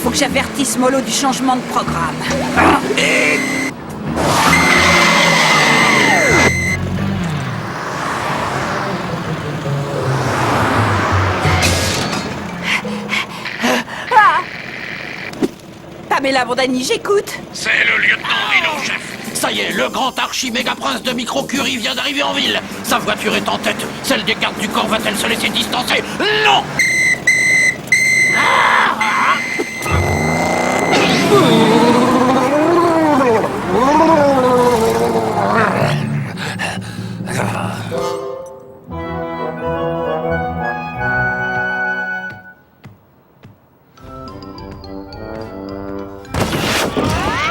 faut que j'avertisse Molo du changement de programme. Pamela Bondani, j'écoute. C'est le lieutenant Rhino, chef. Ça y est, le grand archi-méga-prince de Micro-Curie vient d'arriver en ville. Sa voiture est en tête. Celle des gardes du corps va-t-elle se laisser distancer? Non!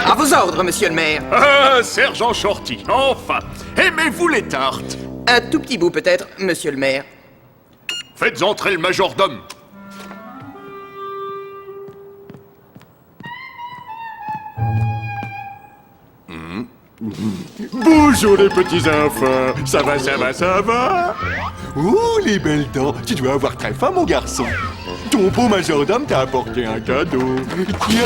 À vos ordres, monsieur le maire. Ah, sergent Shorty, enfin! Aimez-vous les tartes? Un tout petit bout peut-être, monsieur le maire. Faites entrer le majordome. Bonjour les petits enfants. Ça va, ça va, ça va? Oh, les belles dents. Tu dois avoir très faim, mon garçon. Ton beau majordome t'a apporté un cadeau. Tiens.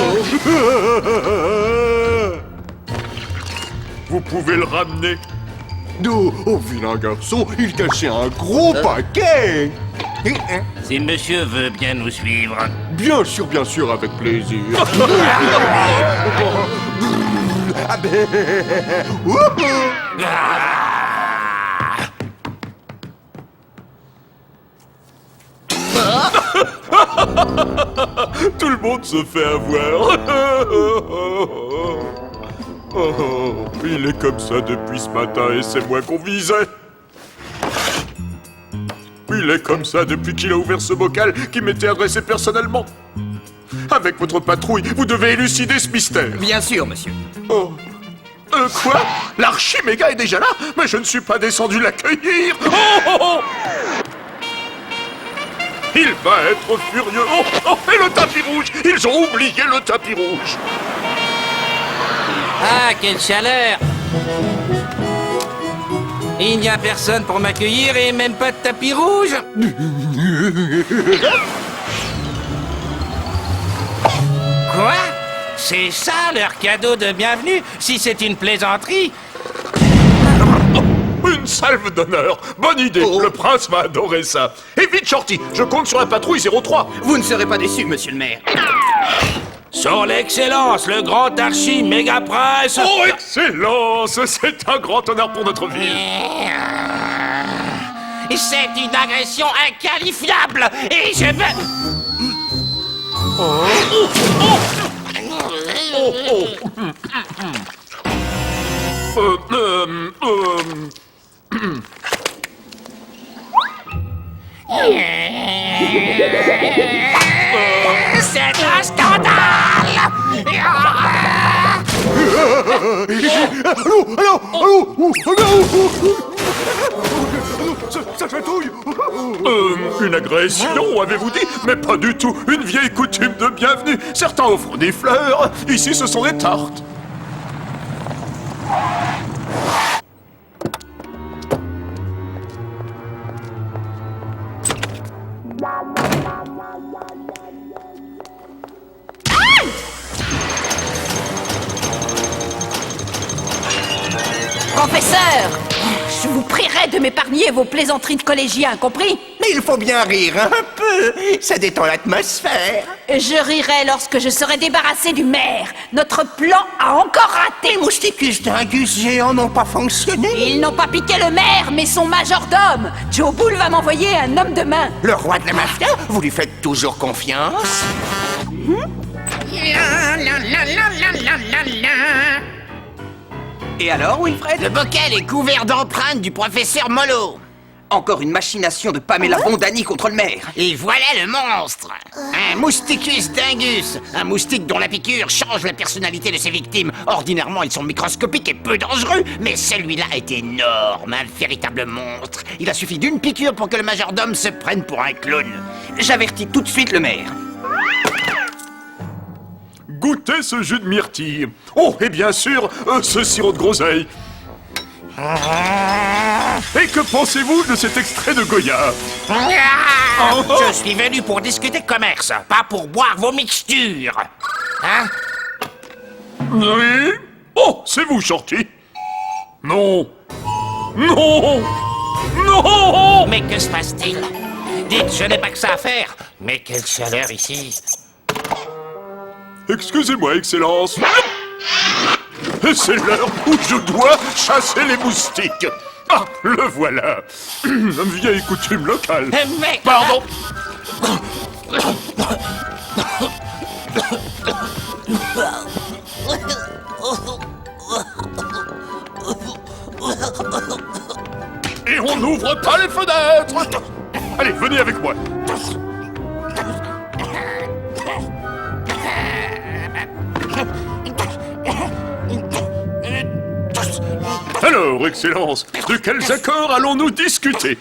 Vous pouvez le ramener. Oh, vilain garçon, il cachait un gros paquet. Si monsieur veut bien nous suivre. Bien sûr, avec plaisir. Ah ben. Tout le monde se fait avoir. Oh, il est comme ça depuis ce matin et c'est moi qu'on visait. Il est comme ça depuis qu'il a ouvert ce bocal qui m'était adressé personnellement. Avec votre patrouille, vous devez élucider ce mystère. Bien sûr, monsieur. Oh. Quoi? L'archi-méga est déjà là? Mais je ne suis pas descendu l'accueillir. Oh. Il va être furieux. Oh, et le tapis rouge! Ils ont oublié le tapis rouge. Ah, quelle chaleur! Il n'y a personne pour m'accueillir et même pas de tapis rouge. Quoi? C'est ça leur cadeau de bienvenue, si c'est une plaisanterie? Une salve d'honneur. Bonne idée. Oh. Le prince va adorer ça. Et vite, Shorty, je compte sur la patrouille 03. Vous ne serez pas déçu, monsieur le maire. Son Excellence, le grand archi-méga-prince. Oh, excellence! C'est un grand honneur pour notre ville. C'est une agression inqualifiable et je veux... C'est un scandale! Ça chatouille. Une agression, avez-vous dit? Mais pas du tout. Une vieille coutume de bienvenue. Certains offrent des fleurs. Ici, ce sont des tartes. Professeur, je vous prierai de m'épargner vos plaisanteries de collégiens, compris? Mais il faut bien rire un peu, ça détend l'atmosphère. Je rirai lorsque je serai débarrassé du maire. Notre plan a encore raté. Les mousticus dingus géants n'ont pas fonctionné. Ils n'ont pas piqué le maire, mais son majordome. Joe Bull va m'envoyer un homme de main. Le roi de la mafia, vous lui faites toujours confiance? Et alors, Wilfred? Le bocal est couvert d'empreintes du professeur Molo. Encore une machination de Pamela Bondani contre le maire. Et voilà le monstre. Un Mousticus dingus. Un moustique dont la piqûre change la personnalité de ses victimes. Ordinairement, ils sont microscopiques et peu dangereux. Mais celui-là est énorme, un véritable monstre. Il a suffi d'une piqûre pour que le majordome se prenne pour un clown. J'avertis tout de suite le maire. Goûtez ce jus de myrtille. Oh, et bien sûr, ce sirop de groseille. Et que pensez-vous de cet extrait de Goya? Je suis venu pour discuter commerce, pas pour boire vos mixtures. Hein? Oui? Oh, c'est vous, Shorty? Non. Non. Non. Mais que se passe-t-il? Dites, je n'ai pas que ça à faire. Mais quelle chaleur ici. Excusez-moi, Excellence. C'est l'heure où je dois chasser les moustiques. Ah, le voilà. Une vieille coutume locale. Mais... Pardon. Et on n'ouvre pas les fenêtres. Allez, venez avec moi. Alors, Excellence, de quels accords allons-nous discuter?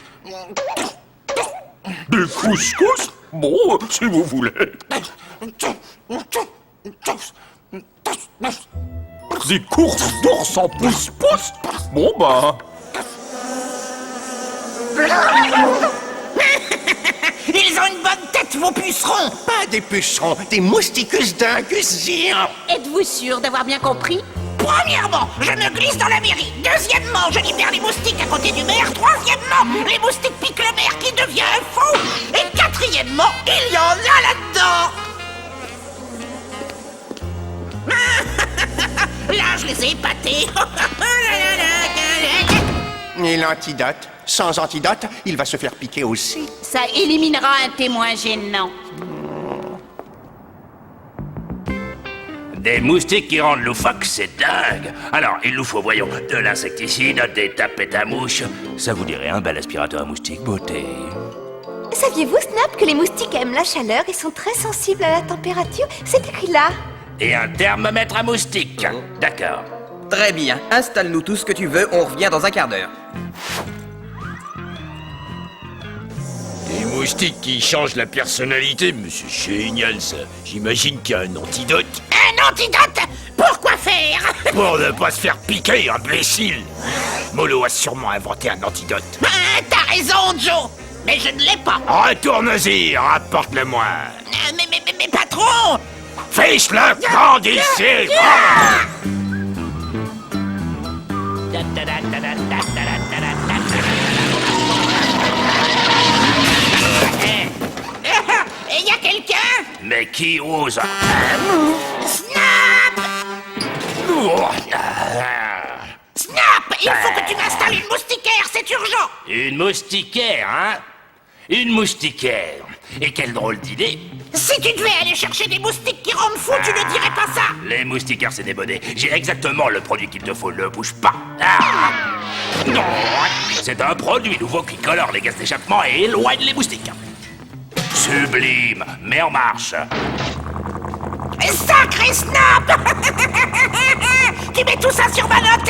Du couscous? Bon, si vous voulez. Des courses d'ours en pouce-pouce? Bon, bah... Ils ont une bonne tête, vos pucerons. Pas des pucerons, des mousticus dingus géants. Êtes-vous sûr d'avoir bien compris? Premièrement, je me glisse dans la mairie. Deuxièmement, je libère les moustiques à côté du maire. Troisièmement, les moustiques piquent le maire qui devient un fou. Et quatrièmement, il y en a là-dedans. Là, je les ai épatés. Et l'antidote? Sans antidote, il va se faire piquer aussi. Ça éliminera un témoin gênant. Des moustiques qui rendent loufoque, c'est dingue. Alors, il nous faut, voyons, de l'insecticide, des tapettes à mouches. Ça vous dirait un bel aspirateur à moustiques, beauté? Saviez-vous, Snap, que les moustiques aiment la chaleur et sont très sensibles à la température? C'est écrit là. Et un thermomètre à moustiques. D'accord. Très bien, installe-nous tout ce que tu veux, on revient dans un quart d'heure. Des moustiques qui changent la personnalité, mais c'est génial ça. J'imagine qu'il y a un antidote. Un antidote? Pourquoi faire? Pour ne pas se faire piquer, imbécile. Molo a sûrement inventé un antidote. T'as raison, Joe. Mais je ne l'ai pas. Retourne-y, rapporte-le-moi. Mais patron. Fiche-le camp d'ici. Il y a quelqu'un? Mais qui ose? Snap! Snap! Il faut que tu m'installes une moustiquaire, c'est urgent! Une moustiquaire, hein? Une moustiquaire. Et quelle drôle d'idée. Si tu devais aller chercher des moustiques qui rendent fou, tu ne dirais pas ça! Les moustiquaires, c'est des bonnets. J'ai exactement le produit qu'il te faut, ne bouge pas. Ah. Non. C'est un produit nouveau qui colore les gaz d'échappement et éloigne les moustiques. Sublime, mais en marche. Sacré Snap! Tu mets tout ça sur ma note!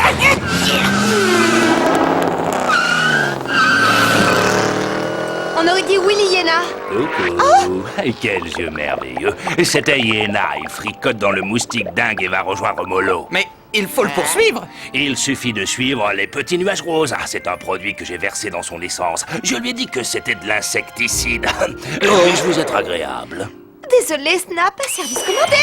On aurait dit Willy Yena. Coucou. Quels yeux merveilleux. C'était Yéna. Il fricote dans le moustique dingue et va rejoindre Molo. Mais il faut le poursuivre. Il suffit de suivre les petits nuages roses. Ah, c'est un produit que j'ai versé dans son essence. Je lui ai dit que c'était de l'insecticide. Puis-je vous être agréable? Désolé, Snap, service commandé.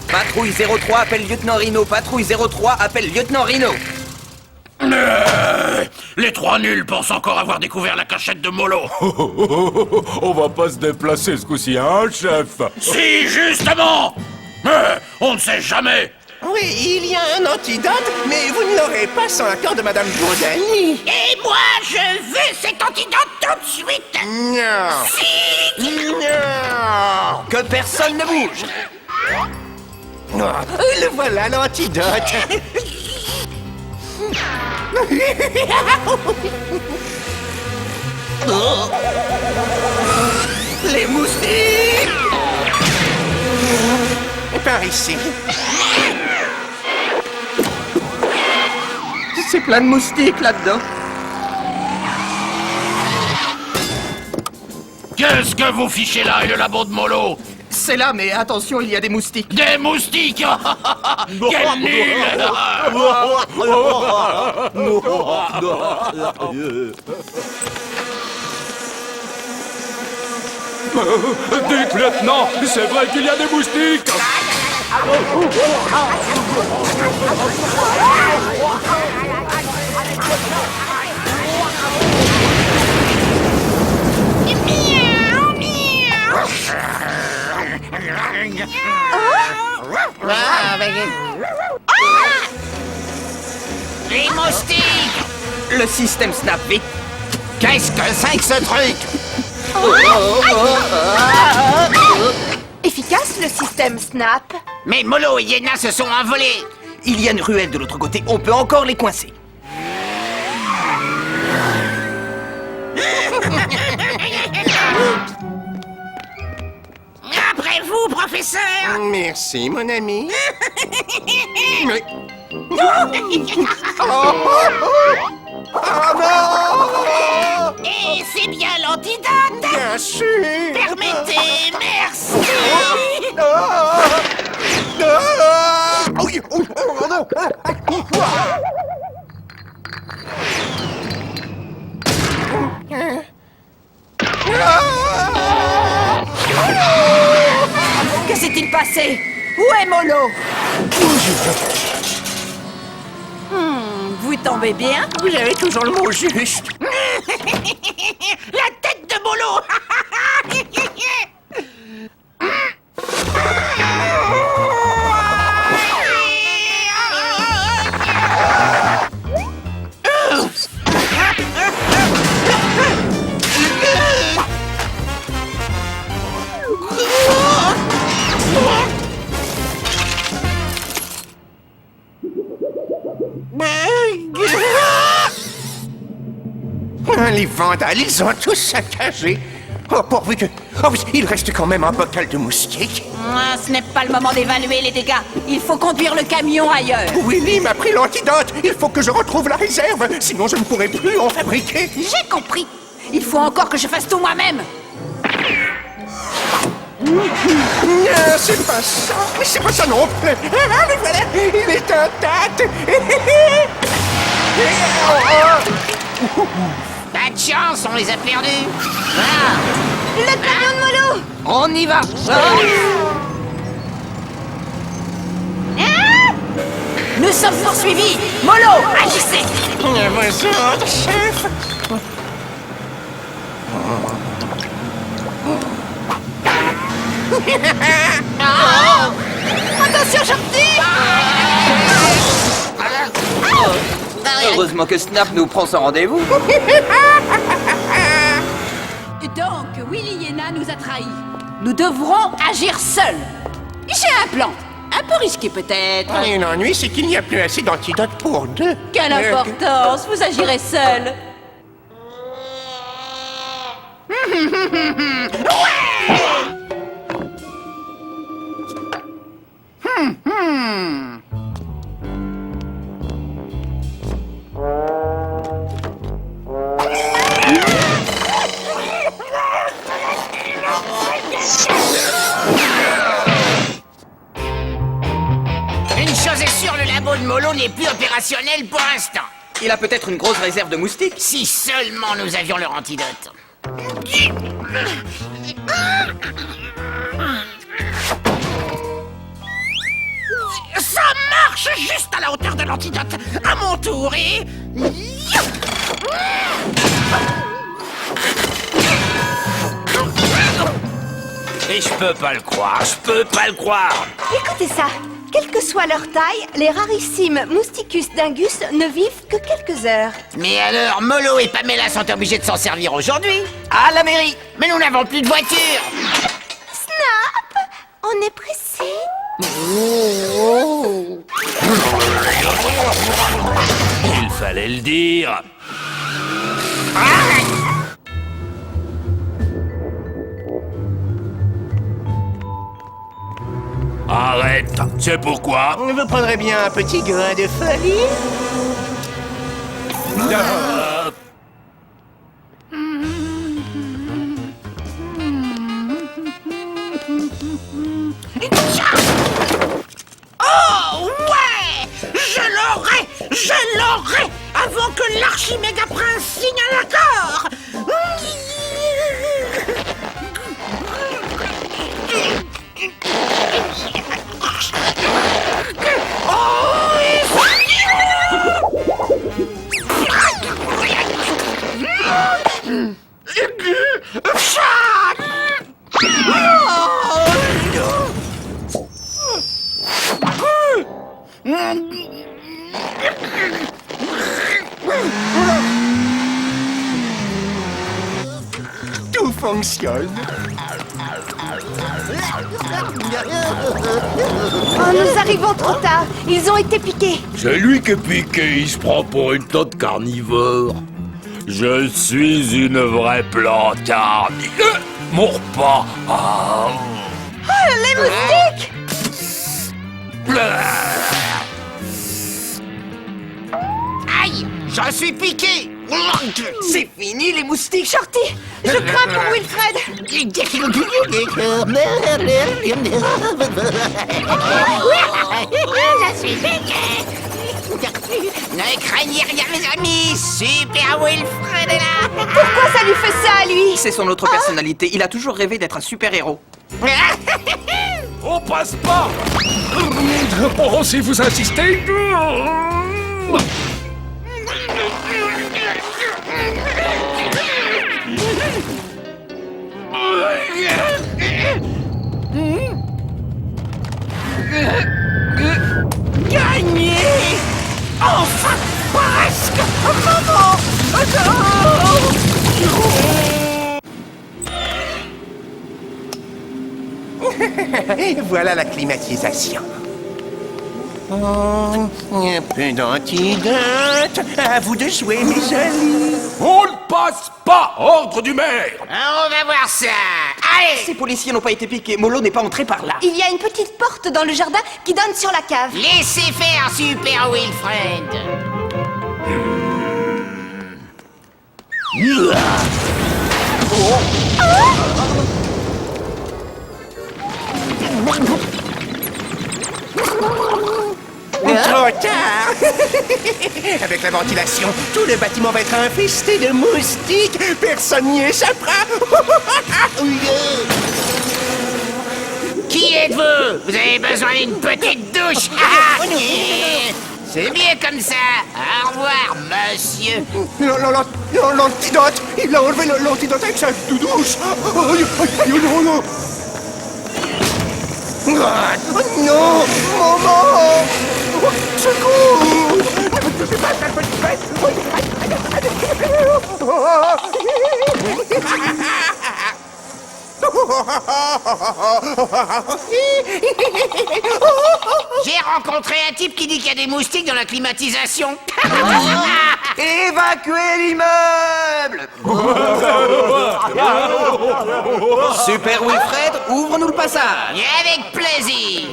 Patrouille 03 appelle Lieutenant Rhino. Patrouille 03 appelle Lieutenant Rhino. Les trois nuls pensent encore avoir découvert la cachette de Molo. On va pas se déplacer ce coup-ci, hein, chef? Si, justement. On ne sait jamais. Oui, il y a un antidote, mais vous ne l'aurez pas sans l'accord de Madame Bourdani. Et moi, je veux cet antidote tout de suite! Non. Si! Non. Que personne ne bouge. Le voilà, l'antidote. Les moustiques! Par ici. C'est plein de moustiques là-dedans. Qu'est-ce que vous fichez là et le labo de Molo? C'est là, mais attention, il y a des moustiques. Des moustiques. Quel nul. Dites, lieutenant, c'est vrai qu'il y a des moustiques. Les moustiques! Le système Snap, vite. Qu'est-ce que c'est que ce truc? Efficace le système Snap. Mais Molo et Yéna se sont envolés! Il y a une ruelle de l'autre côté, on peut encore les coincer. Après vous, professeur! Merci, mon ami. Mais... Et c'est bien l'antidote! Bien sûr. Permettez, merci! Que s'est-il passé? Où est Molo? Vous tombez bien? Vous avez toujours le mot juste. La tête de Molo! Les vandales, ils ont tous saccagé. Oh, pourvu que... Oh oui, il reste quand même un bocal de moustiques. Ah, ce n'est pas le moment d'évaluer les dégâts. Il faut conduire le camion ailleurs. Willy m'a pris l'antidote. Il faut que je retrouve la réserve, sinon je ne pourrai plus en fabriquer. J'ai compris. Il faut encore que je fasse tout moi-même. Non, c'est pas ça. Mais c'est pas ça non plus. Ah, mais voilà, il est intact. Pas de chance, on les a perdus! Ah. Le camion de Molo. On y va. Nous sommes poursuivis. Molo, agissez. Bonjour, chef. Attention, Shorty. Heureusement que Snap nous prend sans rendez-vous. Donc, Willy Yéna nous a trahis. Nous devrons agir seuls. J'ai un plan. Un peu risqué peut-être. Et l'ennui, c'est qu'il n'y a plus assez d'antidote pour deux. Quelle importance, vous agirez seul. Une chose est sûre, le labo de Molo n'est plus opérationnel pour l'instant. Il a peut-être une grosse réserve de moustiques. Si seulement nous avions leur antidote. Ça marche juste à la hauteur de l'antidote. À mon tour et... Et je peux pas le croire, je peux pas le croire. Écoutez ça. Quelle que soit leur taille, les rarissimes Mousticus dingus ne vivent que quelques heures. Mais alors, Molo et Pamela sont obligés de s'en servir aujourd'hui? À la mairie. Mais nous n'avons plus de voiture. Snap, on est pressé. Il fallait le dire. Arrête, c'est pourquoi? Vous prendrez bien un petit grain de folie? Oh ouais! Je l'aurai avant que l'archi-méga-prince signe un accord. Tout fonctionne. Oh, nous arrivons trop tard. Ils ont été piqués. C'est lui qui est piqué, il se prend pour une tante carnivore. Je suis une vraie plante carnivore. Mon repas. Ah. Oh, les moustiques! Aïe! Je suis piqué! C'est fini, les moustiques. Shorty, je crains pour Wilfred. Je suis piqué! Ne craignez rien, mes amis! Super Wilfred est là! Pourquoi ça lui fait ça à lui? C'est son autre personnalité. Il a toujours rêvé d'être un super-héros. On passe pas. Bon, si vous insistez. Gagné! Enfin! Presque! Maman! Voilà la climatisation. Oh, un peu d'antidote. À vous de jouer, mes amis. On ne passe pas. Ordre du maire. On va voir ça! Allez! Ces policiers n'ont pas été piqués. Molo n'est pas entré par là. Il y a une petite porte dans le jardin qui donne sur la cave. Laissez faire, Super Wilfred! Trop tard. Avec la ventilation, tout le bâtiment va être infesté de moustiques. Personne n'y échappera. Qui êtes-vous? Vous avez besoin d'une petite douche? C'est bien comme ça. Au revoir, monsieur. L'antidote. Il a enlevé l'antidote avec sa douche. Non, maman. Secours! Ne fais pas ça, petite bête! J'ai rencontré un type qui dit qu'il y a des moustiques dans la climatisation. Évacuez l'immeuble. Super Wilfred, ouvre-nous le passage. Et avec plaisir.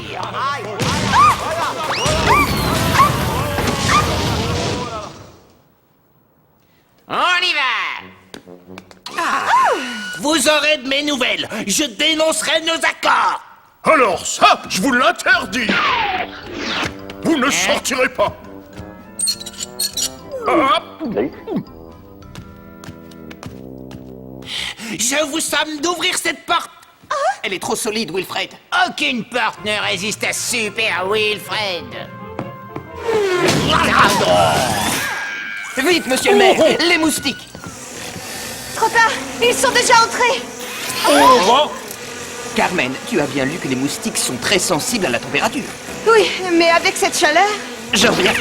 On y va. Vous aurez de mes nouvelles. Je dénoncerai nos accords. Alors ça, je vous l'interdis. Vous ne sortirez pas. Ah. Je vous somme d'ouvrir cette porte. Elle est trop solide, Wilfred. Aucune porte ne résiste à Super Wilfred. Vite, monsieur le maire, les moustiques. Trop tard, ils sont déjà entrés. Carmen, tu as bien lu que les moustiques sont très sensibles à la température. Oui, mais avec cette chaleur... Je reviens.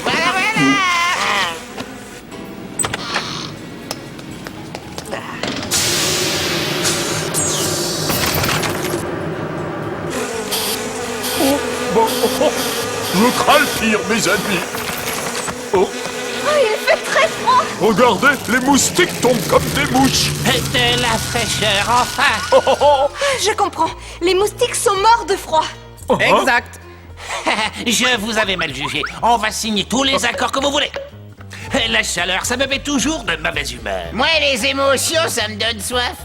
Voilà. Je crains le pire, mes amis. Oh, il fait très froid. regardez, les moustiques tombent comme des mouches. De la fraîcheur, enfin. Je comprends. Les moustiques sont morts de froid. Exact. Je vous avais mal jugé. On va signer tous les accords que vous voulez. La chaleur, ça me met toujours de mauvaise humeur. Moi, les émotions, ça me donne soif.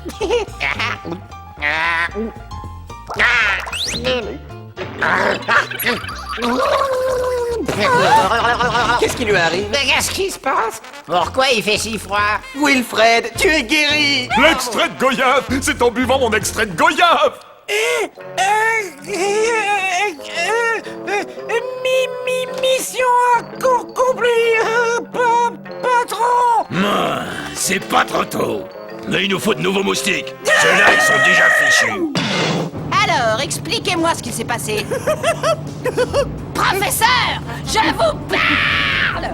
Qu'est-ce qui lui arrive? Mais qu'est-ce qui se passe? Pourquoi il fait si froid? Wilfred, tu es guéri! L'extrait de goyave! C'est en buvant mon extrait de goyave! Mission accomplie, patron. C'est pas trop tôt. Mais il nous faut de nouveaux moustiques. Ceux-là, ils sont déjà fichus. Alors, expliquez-moi ce qui s'est passé. Professeur, je vous parle.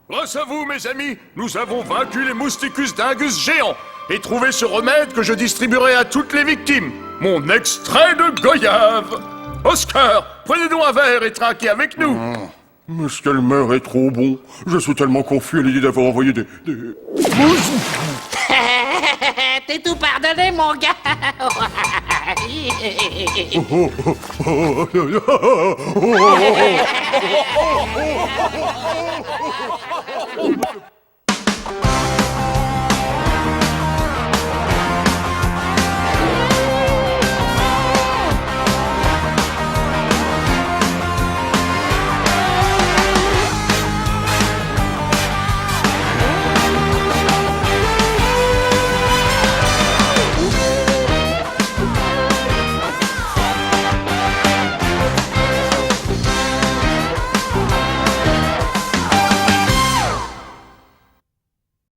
Grâce à vous, mes amis, nous avons vaincu les Mousticus dingus géants et trouvé ce remède que je distribuerai à toutes les victimes. Mon extrait de goyave. Oscar, prenez-nous un verre et trinquez avec nous. Mais ce qu'elle meurt est trop bon. Je suis tellement confus à l'idée d'avoir envoyé des... T'es tout pardonné, mon gars. Oh,